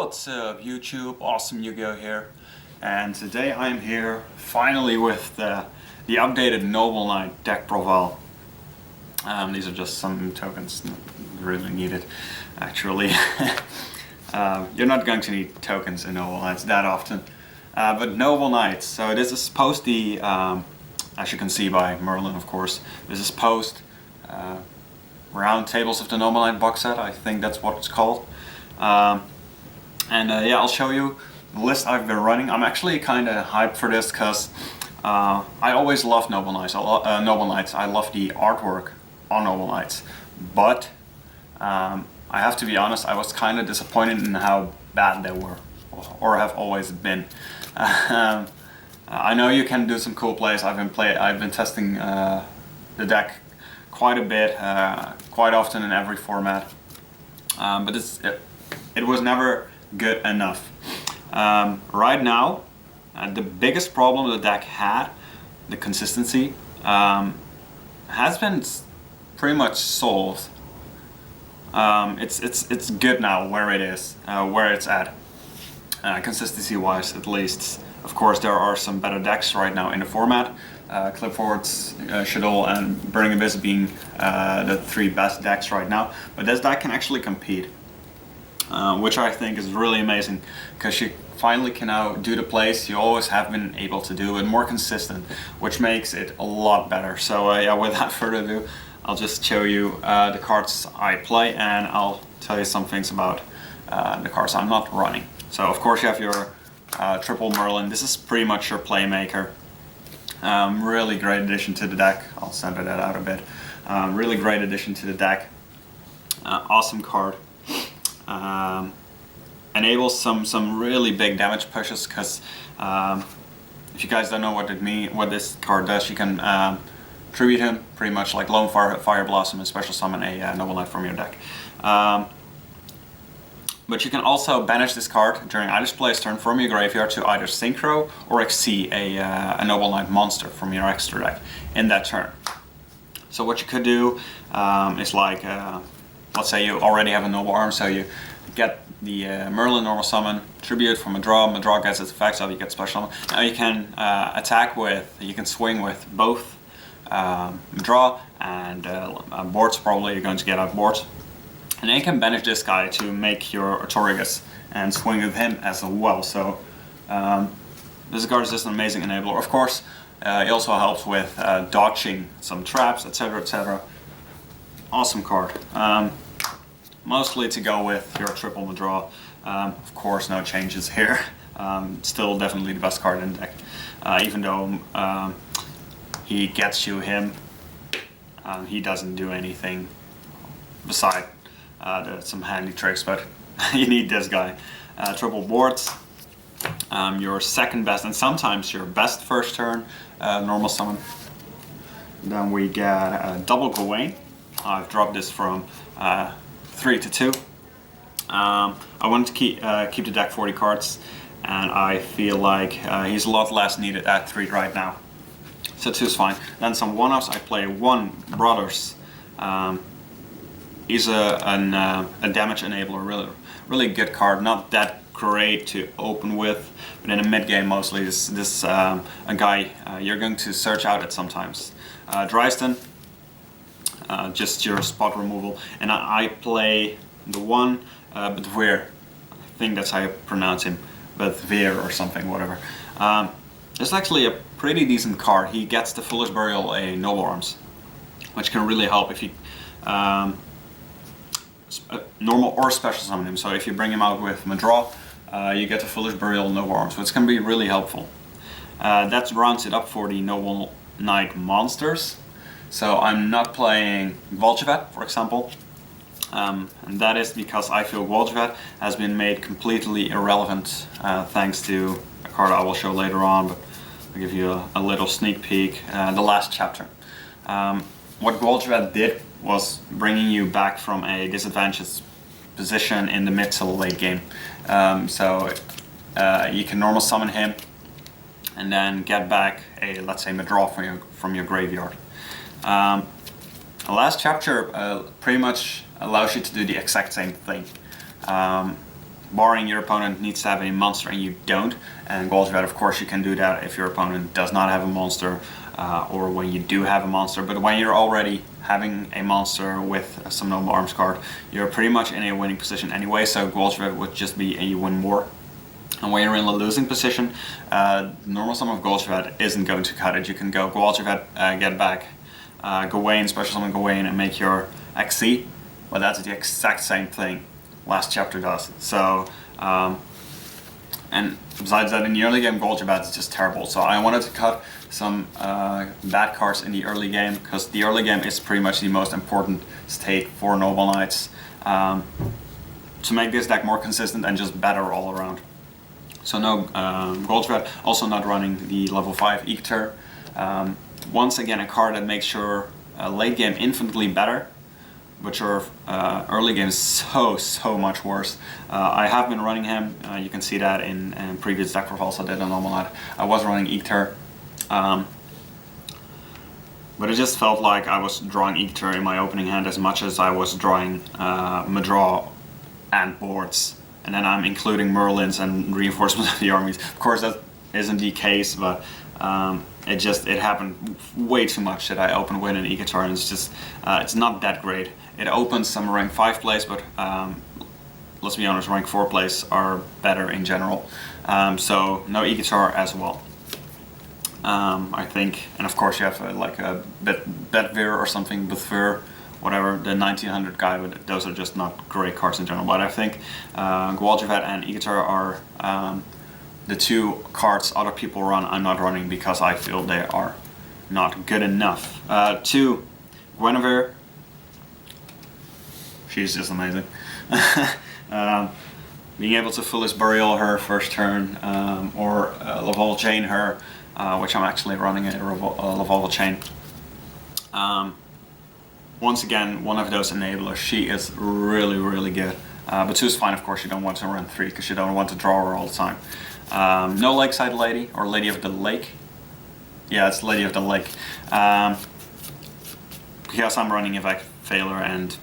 What's up YouTube, Awesome Yu-Gi-Oh here, and today I'm here finally with the updated Noble Knight deck profile. These are just some tokens, not really needed actually. You're not going to need tokens in Noble Knights that often, but Noble Knights, so this is post the, as you can see by Merlin of course, this is post Round Tables of the Noble Knight box set, I think that's what it's called. Yeah, I'll show you the list I've been running. I'm actually kind of hyped for this because I always loved Noble Knights. I love the artwork on Noble Knights, but I have to be honest, I was kind of disappointed in how bad they were, or have always been. I know you can do some cool plays. I've been testing the deck quite a bit, quite often in every format, but it was never good enough. Right now, the biggest problem the deck had, the consistency, has been pretty much solved. It's good now where it is, where it's at, consistency wise at least. Of course, there are some better decks right now in the format. Clipboards, Shadow, and Burning Abyss being the three best decks right now. But this deck can actually compete, which I think is really amazing, because you finally can now do the plays you always have been able to do, and more consistent, which makes it a lot better. So yeah, without further ado, I'll just show you the cards I play, and I'll tell you some things about the cards I'm not running. So of course you have your triple Merlin. This is pretty much your playmaker. Really great addition to the deck. I'll center that out a bit. Really great addition to the deck. Awesome card. Enables some really big damage pushes, because if you guys don't know what this card does, you can tribute him pretty much like Lone Fire Blossom and special summon a Noble Knight from your deck. But you can also banish this card during either player's turn from your graveyard to either synchro or exceed a Noble Knight monster from your extra deck in that turn. So what you could do is like, let's say you already have a Noble Arm, so you get the Merlin normal summon, tribute from Medraut gets its effect, so you get special summon. Now you can you can swing with both Medraut and Borz. Probably you're going to get out Borz. And then you can banish this guy to make your Artorigus and swing with him as well. So this card is just an amazing enabler. Of course, it also helps with dodging some traps, etc, etc. Awesome card. Mostly to go with your triple Medraut. Of course, no changes here. Still definitely the best card in the deck. Even though he gets you him, he doesn't do anything beside some handy tricks, but you need this guy. Triple Borz, your second best and sometimes your best first turn normal summon. Then we get double Gawayn. I've dropped this from 3 to 2. I wanted to keep the deck 40 cards, and I feel like he's a lot less needed at 3 right now. So 2 is fine. Then some one-offs. I play one Brothers. He's a damage enabler, really good card. Not that great to open with, but in a mid game mostly. This a guy you're going to search out at sometimes. Drystan, just your spot removal, and I play the one Bedwyr. I think that's how you pronounce him, Bedwyr or something, whatever. It's actually a pretty decent card. He gets the Foolish Burial, a Noble Arms, which can really help if you normal or special summon him. So if you bring him out with Medraut, you get the Foolish Burial Noble Arms, which can be really helpful. That rounds it up for the Noble Knight monsters. So I'm not playing Volgevat, for example, and that is because I feel Volgevat has been made completely irrelevant thanks to a card I will show later on, but I'll give you a little sneak peek. The last chapter. What Volgevat did was bringing you back from a disadvantaged position in the mid to late game. So you can normal summon him and then get back a, let's say, Medraut from your graveyard. The last chapter pretty much allows you to do the exact same thing. barring your opponent needs to have a monster and you don't. And Gwenhwyfar, of course, you can do that if your opponent does not have a monster, or when you do have a monster. But when you're already having a monster with some noble arms card, you're pretty much in a winning position anyway, so Gwenhwyfar would just be a win more. And when you're in a losing position, normal summon of Gwenhwyfar isn't going to cut it. You can go Gwenhwyfar, get back Gawayn, special summon Gawayn, and make your XC. Well, that's the exact same thing last chapter does. So, and besides that, in the early game, Gwenhwyfar is just terrible. So I wanted to cut some bad cards in the early game, because the early game is pretty much the most important state for Noble Knights, to make this deck more consistent and just better all around. So no Gwenhwyfar, also not running the level 5 Excaliburn. Once again, a card that makes your late game infinitely better, but your early game is so much worse. I have been running him. You can see that in previous deck profiles I did on Normal Knight. I was running Excaliburn, but it just felt like I was drawing Excaliburn in my opening hand as much as I was drawing Medraut and Borz. And then I'm including Merlins and reinforcements of the armies. Of course, that isn't the case, but it happened way too much that I opened with an Excaliburn, and it's just it's not that great. It opens some rank 5 plays, but let's be honest, rank 4 plays are better in general. So no Excaliburn as well. I think, and of course you have like a Bedwyr or something, Bedwyr, whatever, the 1900 guy, but those are just not great cards in general. But I think Gwenhwyfar and Excaliburn are the two cards other people run. I'm not running because I feel they are not good enough. To Gwenhwyfar, she's just amazing. Being able to Foolish Burial her first turn, or Lavalval Chain her, which I'm actually running a Lavalval Chain. Once again, one of those enablers. She is really good. But 2 is fine, of course. You don't want to run 3 because you don't want to draw her all the time. No Lakeside Lady, or Lady of the Lake. Yeah, it's Lady of the Lake. Because I'm running Evac Failure and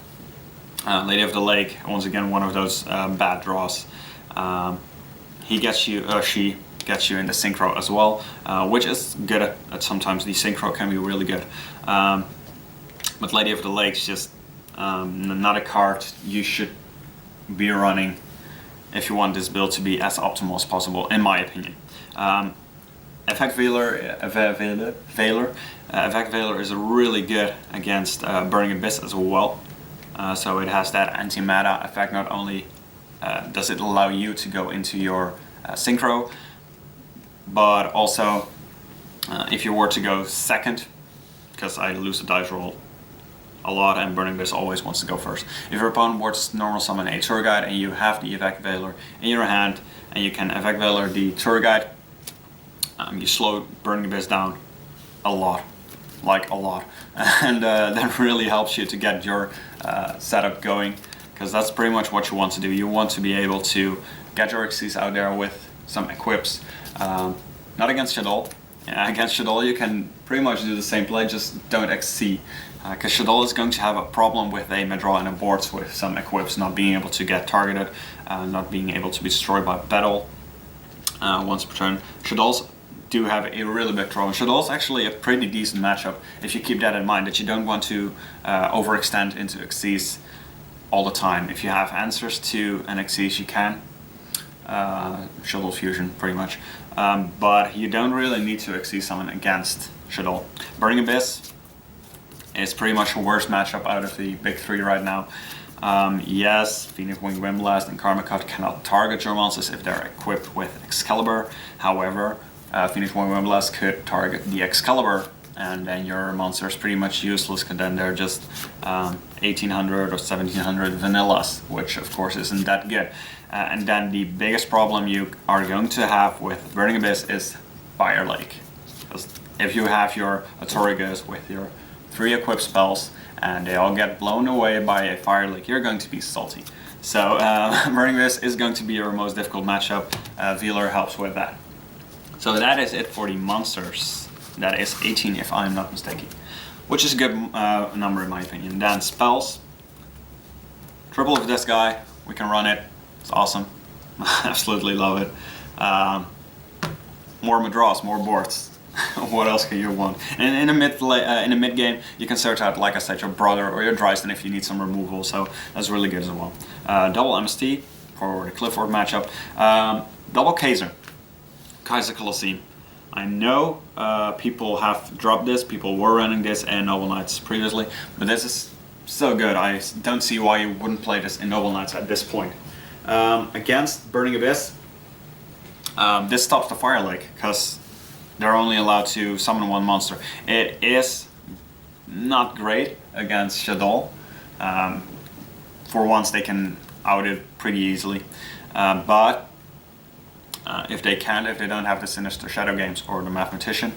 Lady of the Lake, once again, one of those bad draws. He gets you, or she gets you in the synchro as well, which is good at sometimes. The synchro can be really good. But Lady of the Lake's just not a card you should be running if you want this build to be as optimal as possible, in my opinion. Evac Failure is really good against Burning Abyss as well. So it has that anti-meta effect. Not only does it allow you to go into your synchro, but also if you were to go second, because I lose the dice roll a lot and Burning Abyss always wants to go first. If your opponent were to normal summon a tour guide and you have the Evac Failure in your hand and you can Evac Failure the tour guide, you slow Burning Abyss down a lot. Like a lot. And that really helps you to get your setup going, because that's pretty much what you want to do. You want to be able to get your Xyz out there with some equips. Not against Shadol. Against Shadol you can pretty much do the same play, just don't XC. Because Shadol is going to have a problem with a Medraut and a Borz with some equips not being able to get targeted, not being able to be destroyed by battle once per turn. Shadols do have a really big draw. Shadol's actually a pretty decent matchup if you keep that in mind, that you don't want to overextend into Xyz all the time. If you have answers to an Xyz, you can. Shadol Fusion, pretty much. But you don't really need to Xyz summon against Shadol. Burning Abyss is pretty much the worst matchup out of the big 3 right now. Yes, Phoenix Wing Windblast and Karma Cut cannot target your monsters if they're equipped with Excalibur. However, Phoenix Wing Windblast could target the Excalibur, and then your monster is pretty much useless, because then they're just 1800 or 1700 vanillas, which of course isn't that good. And then the biggest problem you are going to have with Burning Abyss is Fire Lake. Because if you have your Artorigus with your 3 equipped spells and they all get blown away by a Fire Lake, you're going to be salty. So Burning Abyss is going to be your most difficult matchup. Veeler helps with that. So that is it for the monsters. That is 18 if I'm not mistaken, which is a good number in my opinion. Then spells, triple of this guy, we can run it, it's awesome. Absolutely love it. More Medrauts, more Borz. What else can you want? And in the mid game, you can search out, like I said, your brother or your Drystan if you need some removal. So that's really good as well. Double MST for the Clifford matchup. Double Kaiser Colosseum. I know people have dropped this. People were running this in Noble Knights previously, but this is so good. I don't see why you wouldn't play this in Noble Knights at this point. Against Burning Abyss, this stops the Fire Lake because they're only allowed to summon one monster. It is not great against Shaddoll. For once, they can out it pretty easily, but if they don't have the Sinister Shadow Games or the Mathematician,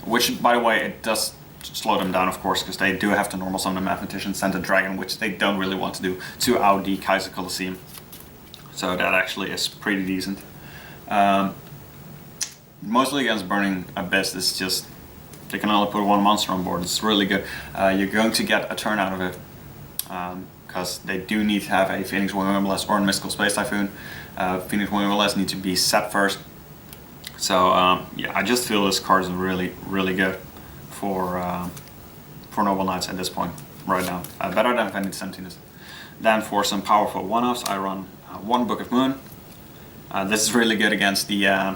which, by the way, it does slow them down, of course, because they do have to normal summon the Mathematician, send a dragon, which they don't really want to do, to out the Kaiser Colosseum. So that actually is pretty decent. Mostly against Burning Abyss, it's just they can only put one monster on board. It's really good. You're going to get a turn out of it because they do need to have a Phoenix Wing Wimbless or a Mystical Space Typhoon. Phoenix Wing Wimbless need to be set first. So yeah, I just feel this card is really, really good for Noble Knights at this point right now. Better than Vanity 17 is. Then for some powerful one-offs, I run one Book of Moon. This is really good against the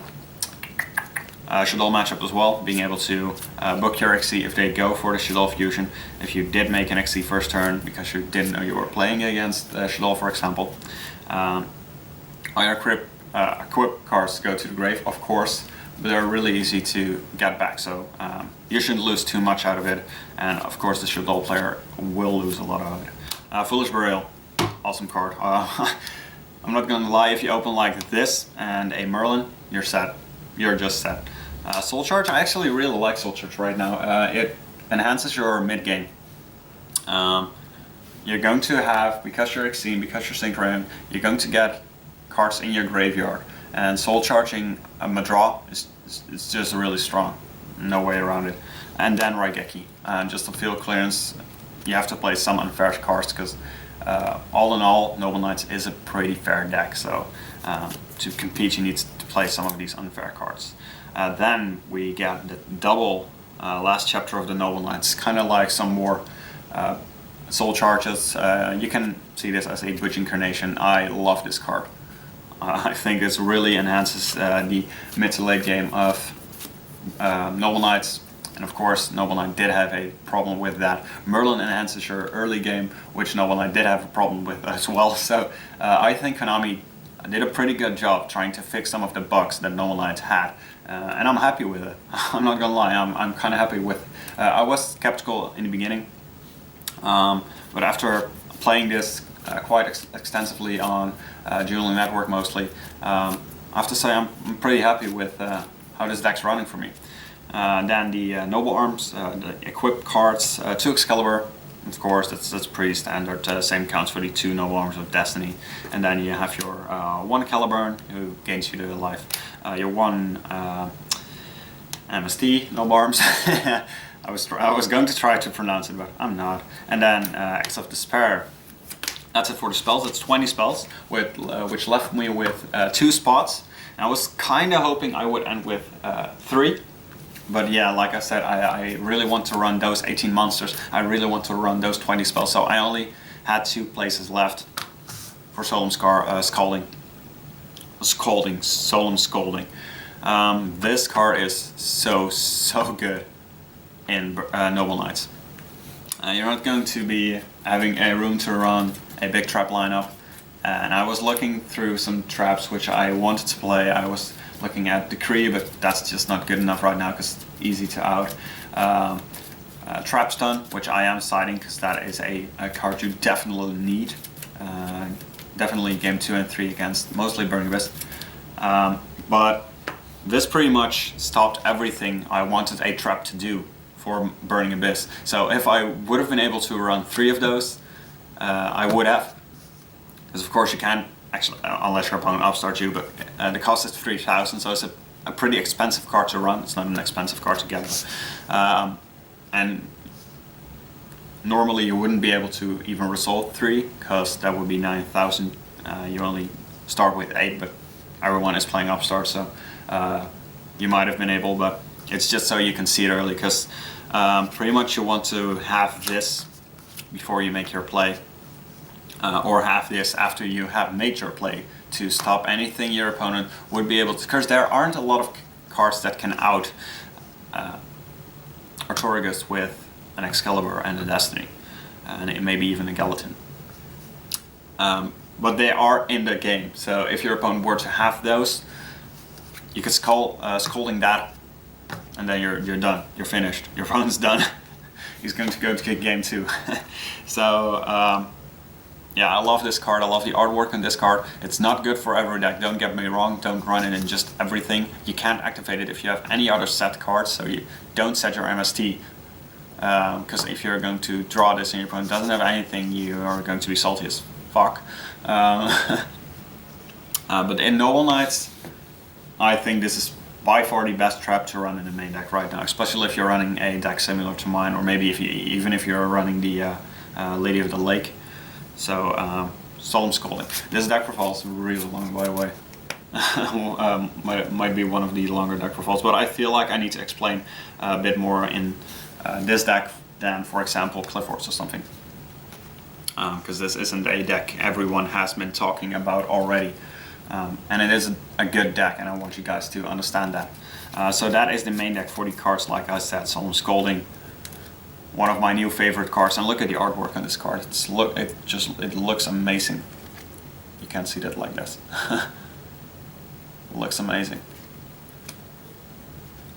Shaddoll matchup as well, being able to book your XC if they go for the Shaddoll fusion. If you did make an XC first turn because you didn't know you were playing against Shaddoll, for example. All your equip cards go to the grave, of course, but they're really easy to get back, so you shouldn't lose too much out of it, and of course the Shaddoll player will lose a lot out of it. Foolish Burial, awesome card. I'm not gonna lie, if you open like this and a Merlin, you're set. You're just set. Soul Charge, I actually really like Soul Charge right now. It enhances your mid game. You're going to have, because you're Exceed, because you're Synchron, you're going to get cards in your graveyard. And Soul Charging a Medraut is just really strong. No way around it. And then Raigeki. Just to field clearance, you have to play some unfair cards because all in all, Noble Knights is a pretty fair deck. So to compete, you need to play some of these unfair cards. Then we get the double last chapter of the Noble Knights, kind of like some more soul charges. You can see this as a Butch Incarnation. I love this card. I think it really enhances the mid to late game of Noble Knights. And of course, Noble Knight did have a problem with that. Merlin enhances your early game, which Noble Knight did have a problem with as well. So I think Konami did a pretty good job trying to fix some of the bugs that Noble Knight had. And I'm happy with it. I'm not gonna lie, I'm kind of happy with it. I was skeptical in the beginning, but after playing this quite extensively on Dueling Network mostly, I have to say I'm pretty happy with how this deck's running for me. Then the Noble Arms, the equipped cards, 2 Excalibur, of course, that's pretty standard. Same counts for the 2 Noble Arms of Destiny. And then you have your 1 Caliburn, who gains you the life. Your 1 MST Noble Arms. I was going to try to pronounce it, but I'm not. And then X of Despair. That's it for the spells. It's 20 spells, which left me with 2 spots. And I was kind of hoping I would end with 3. But yeah, like I said, I really want to run those 18 monsters. I really want to run those 20 spells. So I only had 2 places left for Solemn Scolding. Solemn Scolding. This card is so good in Noble Knights. You're not going to be having a room to run a big trap lineup. And I was looking through some traps which I wanted to play. I was looking at Decree, but that's just not good enough right now because it's easy to out. Trap Stun, which I am siding because that is a card you definitely need. Definitely game 2 and 3 against mostly Burning Abyss. But this pretty much stopped everything I wanted a trap to do for Burning Abyss. So if I would have been able to run 3 of those, I would have. Because of course you can't, actually, unless your opponent upstarts you, but the cost is 3,000, so it's a pretty expensive card to run. It's not an expensive card to get. And normally you wouldn't be able to even resolve 3, because that would be 9,000. You only start with 8, but everyone is playing Upstart, so you might have been able, but it's just so you can see it early, because pretty much you want to have this before you make your play, or have this after you have made your play, to stop anything your opponent would be able to, because there aren't a lot of cards that can out Artorigus with an Excalibur and a Destiny, and maybe even a Gallatin. But they are in the game, so if your opponent were to have those, you could Scolding that, and then you're done. You're finished. Your opponent's done. He's going to go to game 2. So yeah, I love this card. I love the artwork on this card. It's not good for every deck. Don't get me wrong. Don't run it in just everything. You can't activate it if you have any other set cards. So you don't set your MST. Because if you're going to draw this and your opponent doesn't have anything, you are going to be salty as fuck. But in Noble Knights, I think this is by far the best trap to run in the main deck right now, especially if you're running a deck similar to mine, or maybe even if you're running the Lady of the Lake. So, Solemn Scolding. This deck profile is really long, by the way. Might be one of the longer deck profiles, but I feel like I need to explain a bit more in this deck than, for example, Clifford's or something. Because this isn't a deck everyone has been talking about already. And it is a good deck, and I want you guys to understand that. So that is the main deck for the cards, like I said. Solemn Scolding, one of my new favorite cards, and look at the artwork on this card. It looks amazing. You can't see that like this. It looks amazing.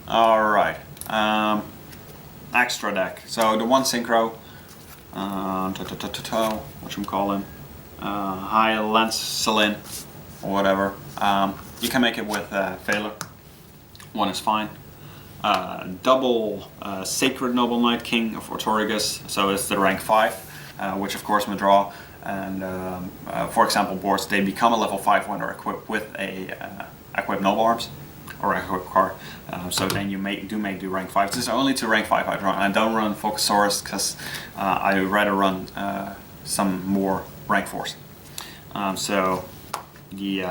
All right, extra deck. So the one synchro, what you call him, Laundsallyn or whatever. You can make it with Failure. One is fine. Double Sacred Noble Knight King of Artorigus, so it's the rank 5, which of course Medraut and for example Borz, they become a level 5 when they're equipped with a equipped Noble Arms or equipped card. So then you do make the rank 5. This is only to rank 5 I run. I don't run Focusaurus because I rather run some more rank 4s. So the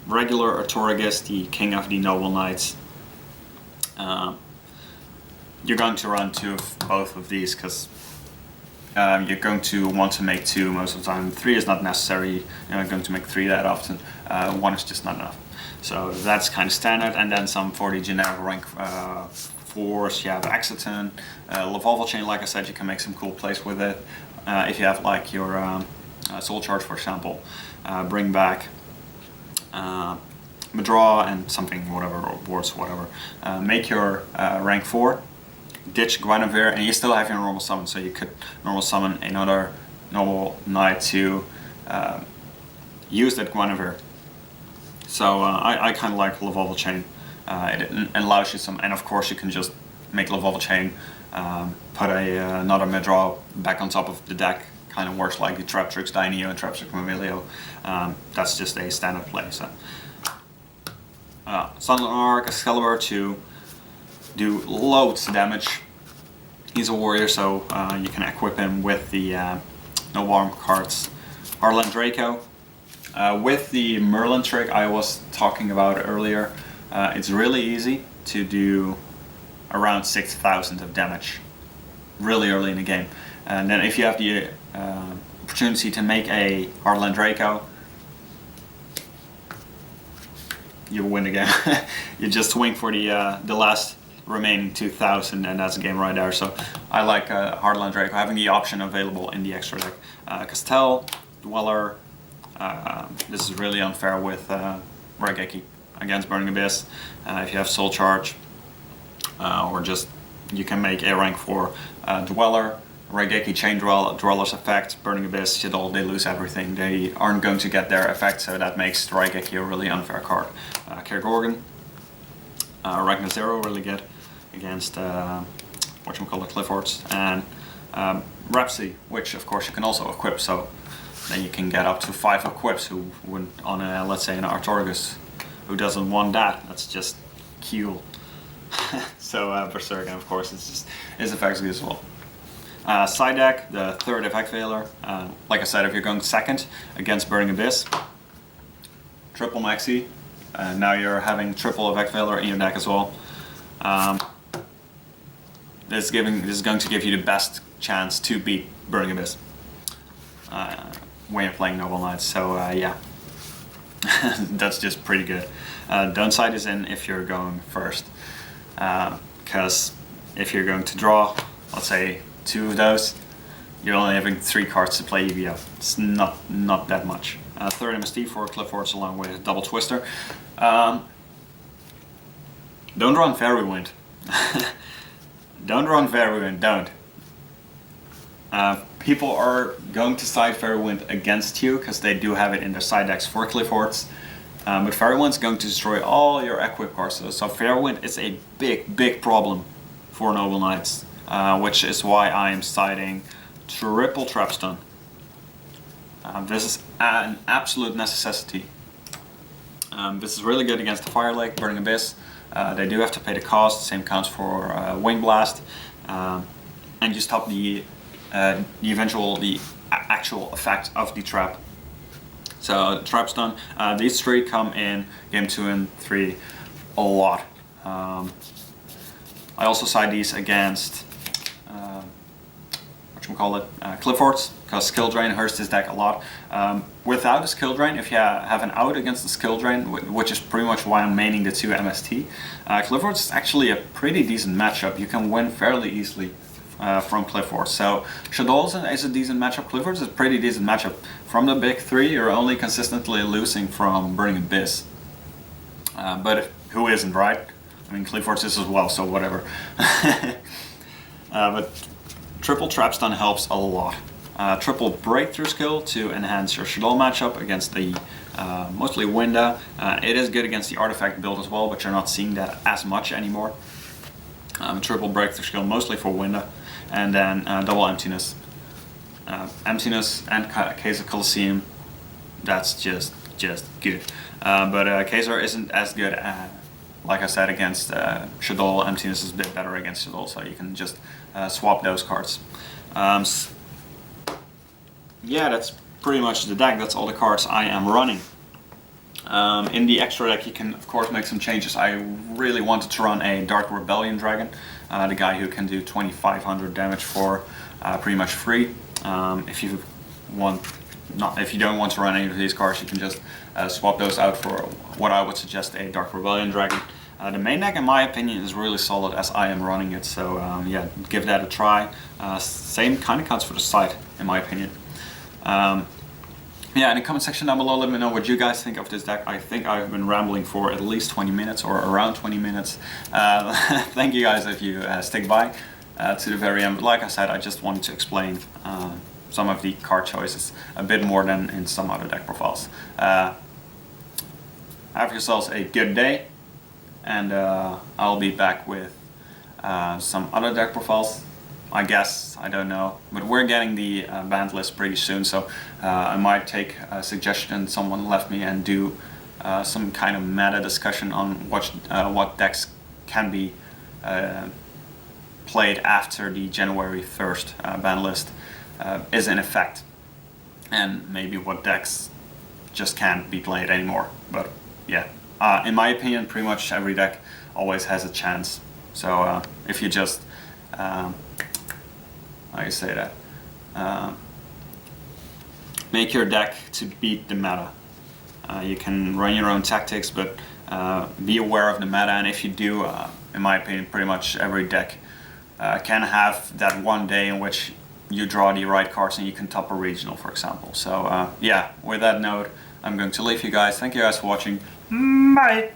regular Artorigus, the King of the Noble Knights, you're going to run 2 of both of these because you're going to want to make 2 most of the time. 3 is not necessary. You're not going to make 3 that often. 1 is just not enough. So that's kind of standard. And then some for the generic rank 4s. You have Exciton, Lavalval Chain. Like I said, you can make some cool plays with it. If you have like your Soul Charge, for example, bring back Medraut and something, whatever, or Borz, whatever. Make your rank 4, ditch Gwenhwyfar, and you still have your normal summon, so you could normal summon another Noble Knight to use that Gwenhwyfar. So I kind of like Lavalval Chain. It allows you some, and of course you can just make Lavalval Chain, put another Medraut back on top of the deck. Kind of works like the Traptrix Dainio and Traptrix Mamilio. That's just a standard play. So. Sunland Arc, Excalibur to do loads of damage. He's a warrior, so you can equip him with the Noble Arm cards. Heartlandraco. With the Merlin trick I was talking about earlier, it's really easy to do around 6,000 of damage really early in the game. And then if you have the opportunity to make a Heartlandraco, you win the game. You just swing for the last remaining 2,000, and that's a game right there. So I like Heartlandraco having the option available in the extra deck. Castel, Dweller. This is really unfair with Raigeki against Burning Abyss. If you have Soul Charge, or just you can make a rank 4 Dweller. Raigeki Chain Dweller's effect, Burning Abyss, they lose everything. They aren't going to get their effect, so that makes Raigeki a really unfair card. Cairngorgon, Ragnazero really good against Cliffords, and Rhapsody, which of course you can also equip, so then you can get up to 5 equips who wouldn't on a, let's say an Artorigus who doesn't want that. That's just cool. So Berserk, of course, his effects good as well. Side deck, the third effect failure. Like I said, if you're going second against Burning Abyss, triple maxi. Now you're having triple Effect Veiler in your deck as well. This is going to give you the best chance to beat Burning Abyss when you're playing Noble Knights. So yeah, that's just pretty good. Downside is in if you're going first, because if you're going to draw, let's say 2 of those, you're only having 3 cards to play EVO. It's not that much. 3rd MST for Clifford's along with Double Twister. Don't run Fairy Wind. Don't run Fairy Wind, don't. People are going to side Fairy Wind against you because they do have it in their side decks for Cliffords. But Fairy Wind's going to destroy all your equip cards. So Fairy Wind is a big problem for Noble Knights, which is why I am siding triple Trapstun. This is an absolute necessity. This is really good against the Fire Lake, Burning Abyss. They do have to pay the cost. Same counts for Wing Blast, and you stop the actual effect of the trap. So Trapstun, these 3 come in game 2 and 3 a lot. I also side these against Cliffords, because Skill Drain hurts this deck a lot. Without a Skill Drain, if you have an out against the Skill Drain, which is pretty much why I'm maining the 2 MST, Cliffords is actually a pretty decent matchup. You can win fairly easily from Cliffords. So Shadows is a decent matchup. Cliffords is a pretty decent matchup. From the big 3, you're only consistently losing from Burning Abyss. But who isn't, right? I mean, Cliffords is as well, so whatever. But triple Trapstun helps a lot. Triple Breakthrough skill to enhance your Shadow matchup against the mostly Winda. It is good against the Artifact build as well, but you're not seeing that as much anymore. Triple Breakthrough skill mostly for Winda. And then double Emptiness. Emptiness and Kaiser Colosseum, that's just good. But Kaiser isn't as good, like I said, against Shadow. Emptiness is a bit better against Shadow, so you can just swap those cards. Yeah, that's pretty much the deck. That's all the cards I am running. In the extra deck you can of course make some changes. I really wanted to run a Dark Rebellion Dragon, the guy who can do 2500 damage for pretty much free. If you don't want to run any of these cards, you can just swap those out for what I would suggest, a Dark Rebellion Dragon. The main deck in my opinion is really solid as I am running it, so yeah, give that a try. Same kind of counts for the side in my opinion. Yeah, in the comment section down below, let me know what you guys think of this deck. I think I've been rambling for at least 20 minutes or around 20 minutes. Thank you guys if you stick by to the very end. But like I said, I just wanted to explain some of the card choices a bit more than in some other deck profiles. Have yourselves a good day, and I'll be back with some other deck profiles. I guess, I don't know, but we're getting the banned list pretty soon, so I might take a suggestion someone left me and do some kind of meta discussion on what decks can be played after the January 1st ban list is in effect, and maybe what decks just can't be played anymore. But yeah, in my opinion, pretty much every deck always has a chance. So if you just how you say that? Make your deck to beat the meta. You can run your own tactics, but be aware of the meta, and if you do, in my opinion, pretty much every deck can have that one day in which you draw the right cards and you can top a regional, for example. So yeah, with that note, I'm going to leave you guys. Thank you guys for watching. Bye!